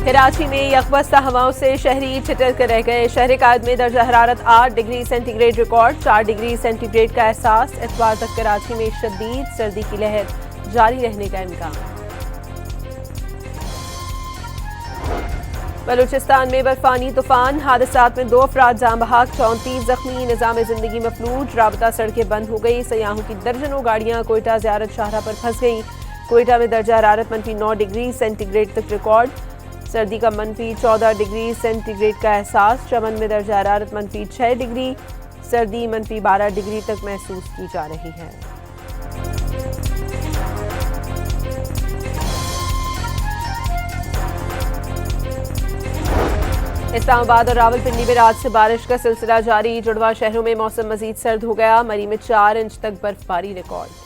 कराची में यकबस्ता हवाओं से शहरी ठिठुर कर रह गए। शहर कायद में दर्जा हरारत 8 degree centigrade record, 4 degree centigrade का एहसास। इतवार तक कराची में शदीद सर्दी की लहर जारी रहने का इम्कान। बलूचिस्तान में बर्फानी तूफान, हादसात में 2 अफराद जान बहक, 34 जख्मी, निजाम जिंदगी मफलूज, राबता सड़कें बंद हो गई। सयाहों की दर्जनों गाड़ियां कोयटा ज़ियारत शाहरा पर फंस गई। कोयटा में दर्जा हरारत -9 डिग्री सेंटीग्रेड तक रिकॉर्ड, सर्दी का -14 डिग्री सेंटीग्रेड का एहसास। चमन में दर्जा हरारत -6 डिग्री, सर्दी -12 डिग्री तक महसूस की जा रही है। इस्लामाबाद और रावलपिंडी में रात से बारिश का सिलसिला जारी। जुड़वा शहरों में मौसम मजीद सर्द हो गया। मरी में 4 इंच तक बर्फबारी रिकॉर्ड।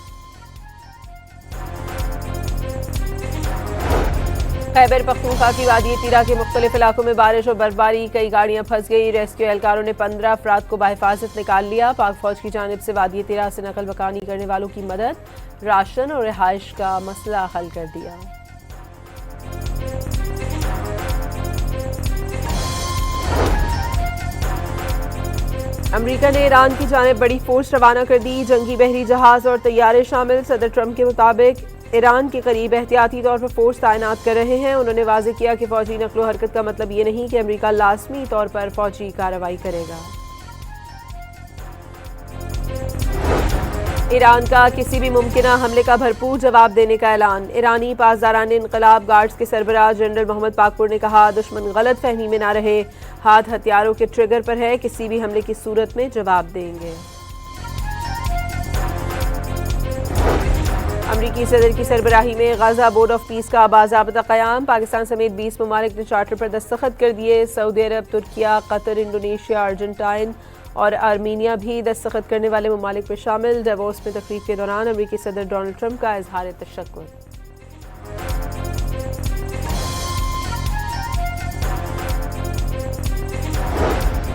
खैबर पख्तूनख्वा की वादी तीरा के मुख्तलिफ इलाकों में बारिश और बर्फबारी, कई गाड़ियां फंस गई। रेस्क्यू एहलकारों ने 15 अफराद को बाहिफाजत निकाल लिया। पाक फौज की जानिब से वादी तीरा से नकल मकानी करने वालों की मदद, राशन और रिहाइश का मसला हल कर दिया। अमरीका ने ईरान की जानिब बड़ी फोर्स रवाना कर दी। जंगी बहरी जहाज और तैयारे शामिल। सदर ट्रंप के मुताबिक ईरान के करीब एहतियाती तौर पर फोर्स तैनात कर रहे हैं। उन्होंने वाज़ेह किया कि फौजी नकलो हरकत का मतलब ये नहीं कि अमरीका लाजमी तौर पर फौजी कार्रवाई करेगा। ईरान का किसी भी मुमकिना हमले का भरपूर जवाब देने का ऐलान। ईरानी पासदारान इनकलाब गार्ड्स के सरबराह जनरल मोहम्मद पाकपुर ने कहा, दुश्मन गलत फहमी में ना रहे, हाथ हथियारों के ट्रिगर पर है, किसी भी हमले की सूरत में जवाब देंगे। अमरीकी सदर की सरबराही में गाजा बोर्ड ऑफ पीस का बाज़ाब्ता क़याम। पाकिस्तान समेत 20 ममालिक ने चार्टर पर दस्तखत कर दिए। सऊदी अरब, तुर्किया, कतर, इंडोनेशिया, अर्जेंटाइन और आर्मीनिया भी दस्तखत करने वाले ममालिक में शामिल। डेवोस में तकरीब के दौरान अमरीकी सदर डोनाल्ड ट्रंप का इजहार तशक्कुर।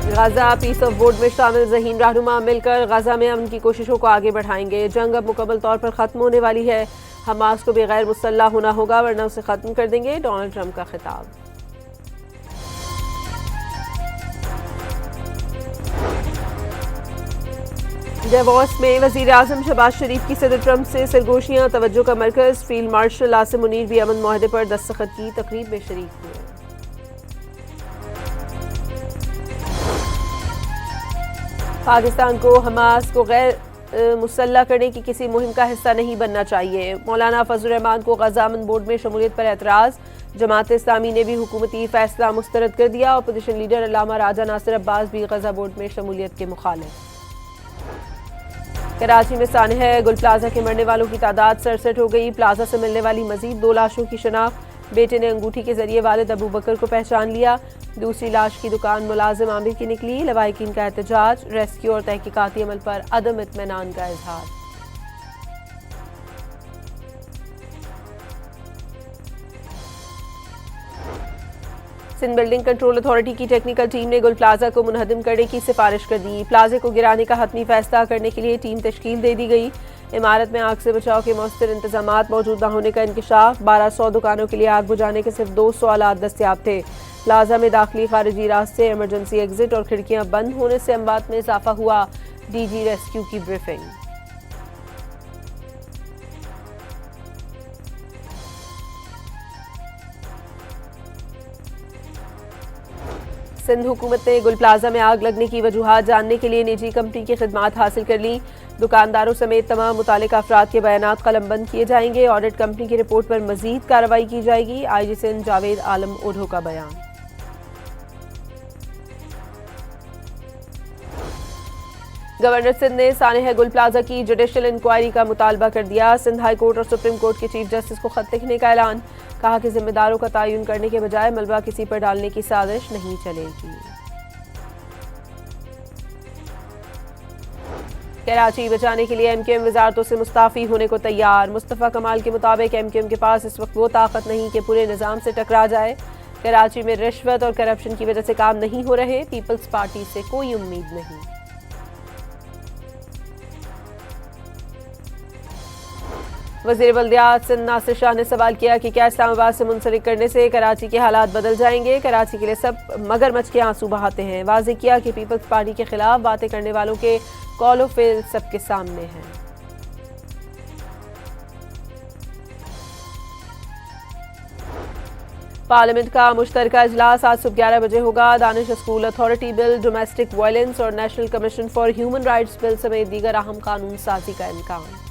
गाजा पीस ऑफ बोर्ड में शामिल ज़हीन रहनुमा मिलकर गाजा में अमन की कोशिशों को आगे बढ़ाएंगे। जंग अब मुकम्मल तौर पर ख़त्म होने वाली है। हमास को बगैर मुसल्लह होना होगा वरना उसे ख़त्म कर देंगे, डोनाल्ड ट्रंप का खिताब। डेवोस में वज़ीर आज़म शहबाज शरीफ की सदर ट्रंप से सरगोशियां, तवज्जो का मरकज़। फील्ड मार्शल आसिम मुनीर भी अमन मुआहदे पर दस्तखत की तकरीब में शरीक हुए। पाकिस्तान को हमास को गैर मुसल्लह करने की किसी मुहिम का हिस्सा नहीं बनना चाहिए। मौलाना फजल रहमान को गजा अमन बोर्ड में शमूलियत पर एतराज़। जमात इस्लामी ने भी हुकूमती फैसला मुस्तरद कर दिया। अपोजिशन लीडर अल्लामा राजा नासिर अब्बास भी गजा बोर्ड में शमूलियत के मुखालिफ। कराची में सानह गुल प्लाजा के मरने वालों की तादाद 67 हो गई। प्लाजा से मिलने वाली मजीद 2 लाशों की शनाख्त। बेटे ने अंगूठी के जरिए वालिद अबू बकर को पहचान लिया। दूसरी लाश की दुकान मुलाजिम आमिर की निकली। लवाहिकीन का एहतजाज। रेस्क्यू और तहकीकाती अमल पर अदम इत्मीनान का इजहार। सिंध बिल्डिंग कंट्रोल अथॉरिटी की टेक्निकल टीम ने गुल प्लाजा को मुनहदम करने की सिफारिश कर दी। प्लाजे को गिराने का हतमी फैसला करने के लिए टीम तश्कील दे दी गई। इमारत में आग से बचाव के मौसर इंतजामात मौजूद न होने का इंकशाफ। 1200 दुकानों के लिए आग बुझाने के सिर्फ 200 आलात दस्तियाब थे। प्लाजा में दाखिली खारिजी रास्ते, इमरजेंसी एग्जिट और खिड़कियां बंद होने से अमवात में इजाफा हुआ। डीजी रेस्क्यू की ब्रीफिंग। सिंध हुकूमत ने गुल प्लाजा में आग लगने की वजूहात जानने के लिए निजी कंपनी की खिदमात हासिल कर ली। दुकानदारों समेत तमाम मुतालिका अफराद के बयानात कलमबंद किए जाएंगे। ऑडिट कंपनी की रिपोर्ट पर मजीद कार्रवाई की जाएगी। आईजी सिंध जावेद आलम ओढो का बयान। गवर्नर सिंध ने सानह गुल प्लाजा की जुडिशल इंक्वायरी का मुतालबा कर दिया। सिंध हाई कोर्ट और सुप्रीम कोर्ट के चीफ जस्टिस को खत लिखने का ऐलान। कहा कि जिम्मेदारों का तयन करने के बजाय मलबा किसी पर डालने की साजिश नहीं चलेगी। कराची बचाने के लिए एमक्यूएम वजारतों से मुस्ताफी होने को तैयार। मुस्तफ़ा कमाल के मुताबिक एमक्यूएम के पास इस वक्त वो ताकत नहीं कि पूरे निज़ाम से टकरा जाए। कराची में रिश्वत और करप्शन की वजह से काम नहीं हो रहे। पीपल्स पार्टी से कोई उम्मीद नहीं। वज़ीर बल्दियात सिंध नासिर शाह ने सवाल किया कि क्या इस्लामाबाद से मुंसलिक करने से कराची के हालात बदल जाएंगे। कराची के लिए सब मगरमच्छ के आंसू बहाते हैं। वाज़ेह किया कि पीपल्स पार्टी के खिलाफ बातें करने वालों के कौल फेल सबके सामने हैं। पार्लियामेंट का मुश्तरका इजलास आज सुबह 11 बजे होगा। Danish school authority bill, domestic violence और national commission for human rights bill समेत दीगर अहम कानून साजी का इम्कान।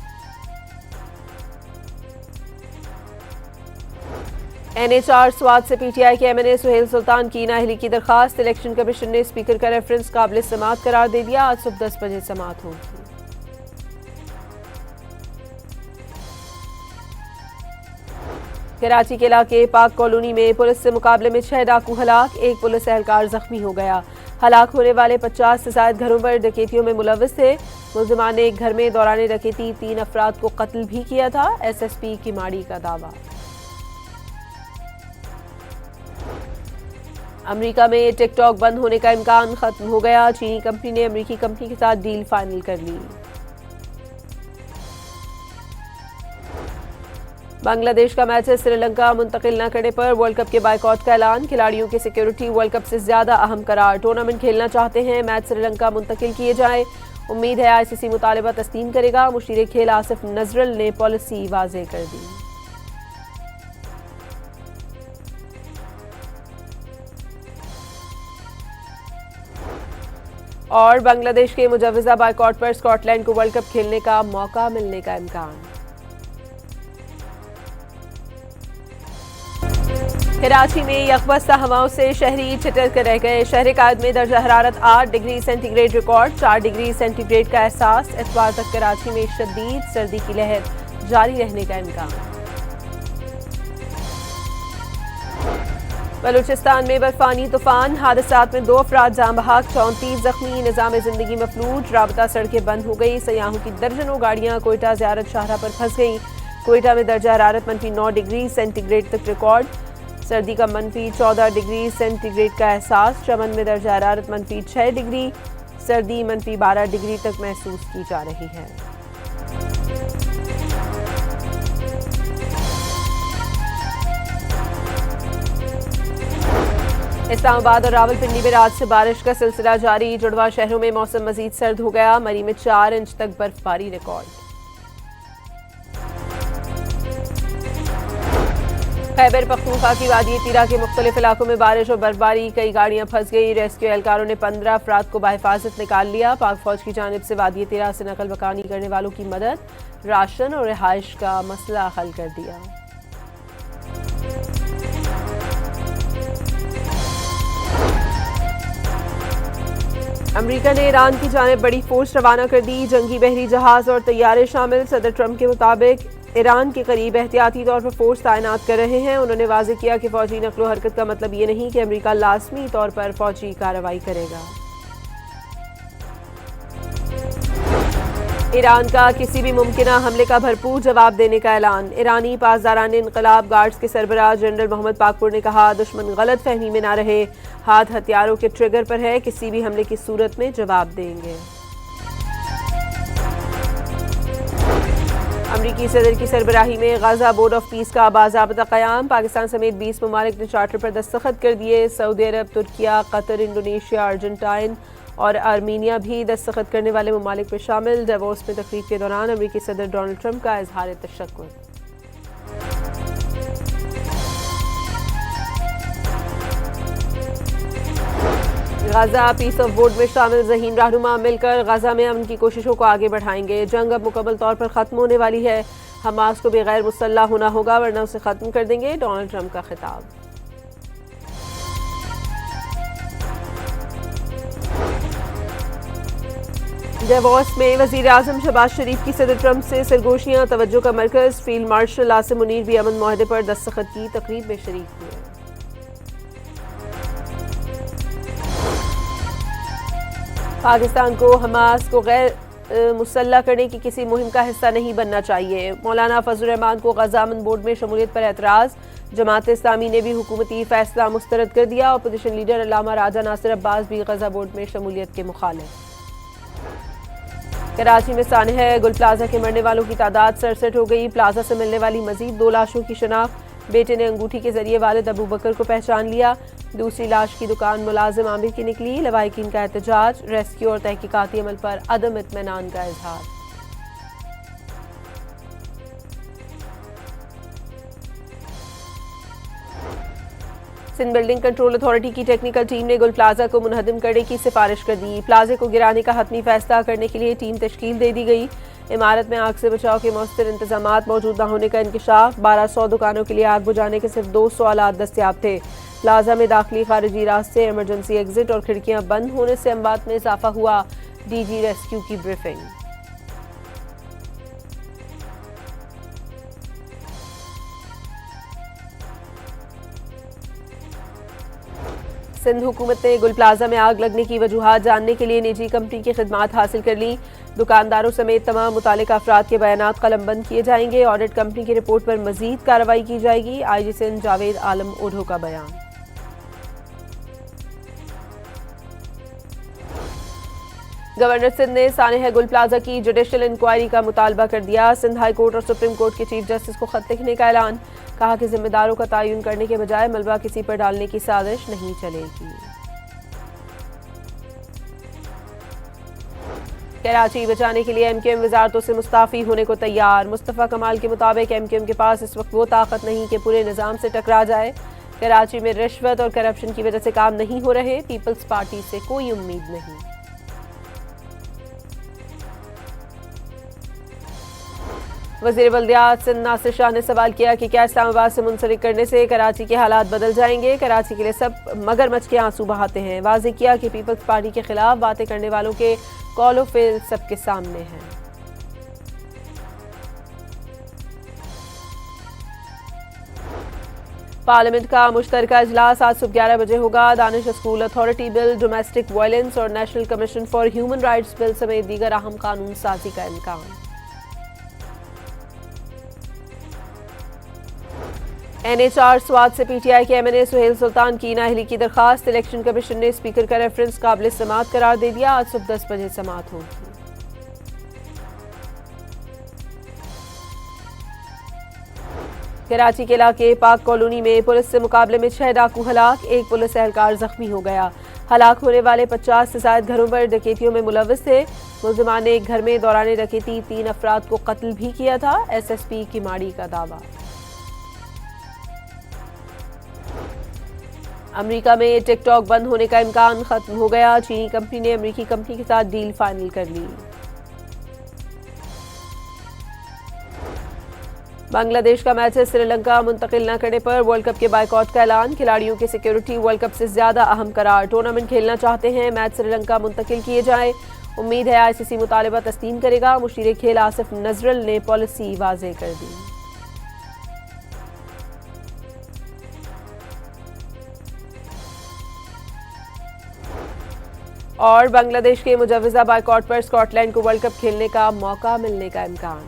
NHR स्वात से PTI के MNA सुहेल सुल्तान की नाअहली की दरखास्त। इलेक्शन कमीशन ने स्पीकर का रेफरेंस काबिल समाअत करार दे दिया। आज सुबह 10 बजे समाअत होगी। कराची के इलाके पाक कॉलोनी में पुलिस से मुकाबले में 6 डाकू हलाक, एक पुलिस एहलकार जख्मी हो गया। हलाक होने वाले 50 से ज्यादा घरों पर डकैतियों में मुलव्वस थे। मुलजिमान ने एक घर में दौरान डकैती 3 अफराद को कत्ल भी किया था। SSP किमाड़ी का दावा। अमेरिका में टिकटॉक बंद होने का इम्कान खत्म हो गया। चीनी कंपनी ने अमेरिकी कंपनी के साथ डील फाइनल कर ली। बांग्लादेश का मैच श्रीलंका मुंतकिल न करने पर वर्ल्ड कप के बायकॉट का ऐलान। खिलाड़ियों की सिक्योरिटी वर्ल्ड कप से ज्यादा अहम करार। टूर्नामेंट खेलना चाहते हैं, मैच श्रीलंका मुंतकिल किए जाए। उम्मीद है ICC मुतालिबा तस्लीम करेगा। मुशीर खेल आसिफ नजरल ने पॉलिसी वाज़ेह कर दी। और बांग्लादेश के मुजव्वज़ा बायकॉट पर स्कॉटलैंड को वर्ल्ड कप खेलने का मौका मिलने का इम्कान। कराची में यकबस्ता हवाओं से शहरी ठिठर कर रह गए। शहर कायद में दर्जा हरारत 8 degree centigrade record. 4 degree centigrade का एहसास। इतवार तक कराची में शदीद सर्दी की लहर जारी रहने का इम्कान। बलूचिस्तान में बर्फानी तूफान, हादसात में 2 अफराद जान बहक, 34 जख्मी, निजाम जिंदगी मफलूज, राबता सड़कें बंद हो गई। सयाहों की दर्जनों गाड़ियां कोयटा ज़ियारत शाहरा पर फंस गई। कोयटा में दर्जा हरारत -9 डिग्री सेंटीग्रेड तक रिकॉर्ड। सर्दी का -14 डिग्री सेंटीग्रेड का एहसास। चमन में दर्जा हरारत -6 डिग्री, सर्दी -12 डिग्री तक महसूस की जा रही है। इस्लामाबाद और रावलपिंडी में रात से बारिश का सिलसिला जारी। जुड़वा शहरों में मौसम मजीद सर्द हो गया। मरी में 4 इंच तक बर्फबारी रिकॉर्ड। खैबर पख्तूनख्वा की वादी तीरा के मुख्तलिफ इलाकों में बारिश और बर्फबारी, कई गाड़ियां फंस गई। रेस्क्यू एहलकारों ने 15 अफराद को बाहिफाजत निकाल लिया। पाक फौज की जानिब से वादी तीरा से नकल मकानी करने वालों की मदद, राशन और रिहाइश का मसला हल कर दिया। अमेरिका ने ईरान की जानिब बड़ी फोर्स रवाना कर दी। जंगी बहरी जहाज और तैयारे शामिल। सदर ट्रंप के मुताबिक ईरान के करीब एहतियाती तौर पर फोर्स तैनात कर रहे हैं। उन्होंने वाज़ेह किया कि फौजी नकलो हरकत का मतलब ये नहीं कि अमेरिका लाजमी तौर पर फौजी कार्रवाई करेगा। ईरान का किसी भी मुमकिना हमले का भरपूर जवाब देने का ऐलान। ईरानी पासदारान इनकलाब गार्ड्स के सरबराह जनरल मोहम्मद पाकपुर ने कहा, दुश्मन गलत फहमी में ना रहे, हाथ हथियारों के ट्रिगर पर है, किसी भी हमले की सूरत में जवाब देंगे। अमरीकी सदर की सरबराही में गाजा बोर्ड ऑफ पीस का बाज़ाब्ता क़याम। पाकिस्तान समेत 20 ममालिक ने चार्टर पर दस्तखत कर दिए। सऊदी अरब, तुर्किया, कतर, इंडोनेशिया, अर्जेंटाइन और आर्मीनिया भी दस्तखत करने वाले ममालिक में शामिल। डेवोस में तकरीब के दौरान अमरीकी सदर डोनाल्ड ट्रंप का इजहार तशक्कुर। गाजा पीस ऑफ बोर्ड में शामिल ज़हीन रहनुमा मिलकर गाजा में अमन की कोशिशों को आगे बढ़ाएंगे। जंग अब मुकम्मल तौर पर ख़त्म होने वाली है। हमास को भी गैर मुसल्लह होना होगा वरना उसे ख़त्म कर देंगे, डोनाल्ड ट्रंप का खिताब। डेवोस में वज़ीर आज़म शहबाज शरीफ की सदर ट्रंप से सरगोशियाँ, तवज्जो का मरकज़। फील्ड मार्शल आसिम मुनीर भी अमन मुआहदे पर दस्तखत की तकरीब में शरीक हुए। पाकिस्तान को हमास को गैर मुसल्लह करने की किसी मुहिम का हिस्सा नहीं बनना चाहिए। मौलाना फजल रहमान को गजा अमन बोर्ड में शमूलियत पर एतराज़। जमात इस्लामी ने भी हुकूमती फैसला मुस्तरद कर दिया। अपोजिशन लीडर अल्लामा राजा नासिर अब्बास भी गजा बोर्ड में शमूलियत के मुखालिफ। कराची में सानह गुल प्लाजा के मरने वालों की तादाद 67 हो गई। प्लाजा से मिलने वाली मजीद 2 लाशों की शनाख्त। बेटे ने अंगूठी के जरिए वालिद अबू बकर को पहचान लिया। दूसरी लाश की दुकान मुलाजिम आमिर की निकली। लवाहिकीन का एहतजाज, रेस्क्यू और तहकीकाती अमल पर अदम इत्मीनान का इजहार। सिंध बिल्डिंग कंट्रोल अथॉरिटी की टेक्निकल टीम ने गुल प्लाजा को मुनहदम करने की सिफारिश कर दी। प्लाजे को गिराने का हतमी फैसला करने के लिए टीम तश्कील दे दी गई। इमारत में आग से बचाव के मौसर इंतजाम मौजूद न होने का इंकशाफ। 1200 दुकानों के लिए आग बुझाने के सिर्फ 200 आलात दस्तियाब थे। प्लाजा में दाखिली खारिजी रास्ते, इमरजेंसी एग्जिट और खिड़कियां बंद होने से अमवात में इजाफा हुआ। डीजी रेस्क्यू की ब्रीफिंग। सिंध हुकूमत ने गुल प्लाजा में आग लगने की वजूहात जानने के लिए निजी कंपनी की खिदमात हासिल कर ली। दुकानदारों समेत तमाम मुतालिका अफराद के बयानात कलमबंद किए जाएंगे। ऑडिट कंपनी की रिपोर्ट पर मजीद कार्रवाई की जाएगी। आईजी सिंध जावेद आलम ओढो का बयान। गवर्नर सिंध ने सानह गुल प्लाजा की जुडिशल इंक्वायरी का मुतालबा कर दिया। सिंध हाई कोर्ट और सुप्रीम कोर्ट के चीफ जस्टिस को खत लिखने का ऐलान। कहा कि जिम्मेदारों का तयन करने के बजाय मलबा किसी पर डालने की साजिश नहीं चलेगी। कराची बचाने के लिए एमक्यूएम वजारतों से मुस्ताफी होने को तैयार। मुस्तफा कमाल के मुताबिक एमक्यूएम के पास इस वक्त वो ताकत नहीं कि पूरे निजाम से टकरा जाए। कराची में रिश्वत और करप्शन की वजह से काम नहीं हो रहे। पीपल्स पार्टी से कोई उम्मीद नहीं। वज़ीर बल्दियात सिंध नासिर शाह ने सवाल किया कि क्या इस्लामाबाद से मुंसलिक करने से कराची के हालात बदल जाएंगे। कराची के लिए सब मगरमच्छ के आंसू बहाते हैं। वाज़े किया कि पीपल्स पार्टी के खिलाफ बातें करने वालों के कौल फेल सबके सामने हैं। पार्लियामेंट का मुश्तरका इजलास आज सुबह 11 बजे होगा। Danish school authority bill, domestic violence और national commission for human rights bill समेत दीगर अहम कानून साजी का इम्कान। NHR स्वात से PTI के MNA सुहेल सुल्तान की नाअहली की दरखास्त। इलेक्शन कमीशन ने स्पीकर का रेफरेंस काबिल समात करार दे दिया। आज सुबह 10 बजे समात होगी। कराची के इलाके पाक कॉलोनी में पुलिस से मुकाबले में 6 डाकू हलाक। एक पुलिस एहलकार जख्मी हो गया। हलाक होने वाले 50 से ज्यादा घरों पर डकैतियों में मुलविस थे। मुलजिमान ने एक घर में दौरान डकैती 3 अफराद को कत्ल भी किया था। SSP की माड़ी का दावा। अमेरिका में टिकटॉक बंद होने का इम्कान खत्म हो गया। चीनी कंपनी ने अमेरिकी कंपनी के साथ डील फाइनल कर ली। बांग्लादेश का मैच श्रीलंका मुंतकिल न करने पर वर्ल्ड कप के बायकॉट का ऐलान। खिलाड़ियों की सिक्योरिटी वर्ल्ड कप से ज्यादा अहम करार। टूर्नामेंट खेलना चाहते हैं, मैच श्रीलंका मुंतकिल किए जाए। उम्मीद है ICC मुतालबा तस्लीम करेगा। मुशीर खेल आसिफ नजरल ने पॉलिसी वाज़ेह कर दी। और बांग्लादेश के मुजव्वज़ा बायकॉट पर स्कॉटलैंड को वर्ल्ड कप खेलने का मौका मिलने का इम्कान।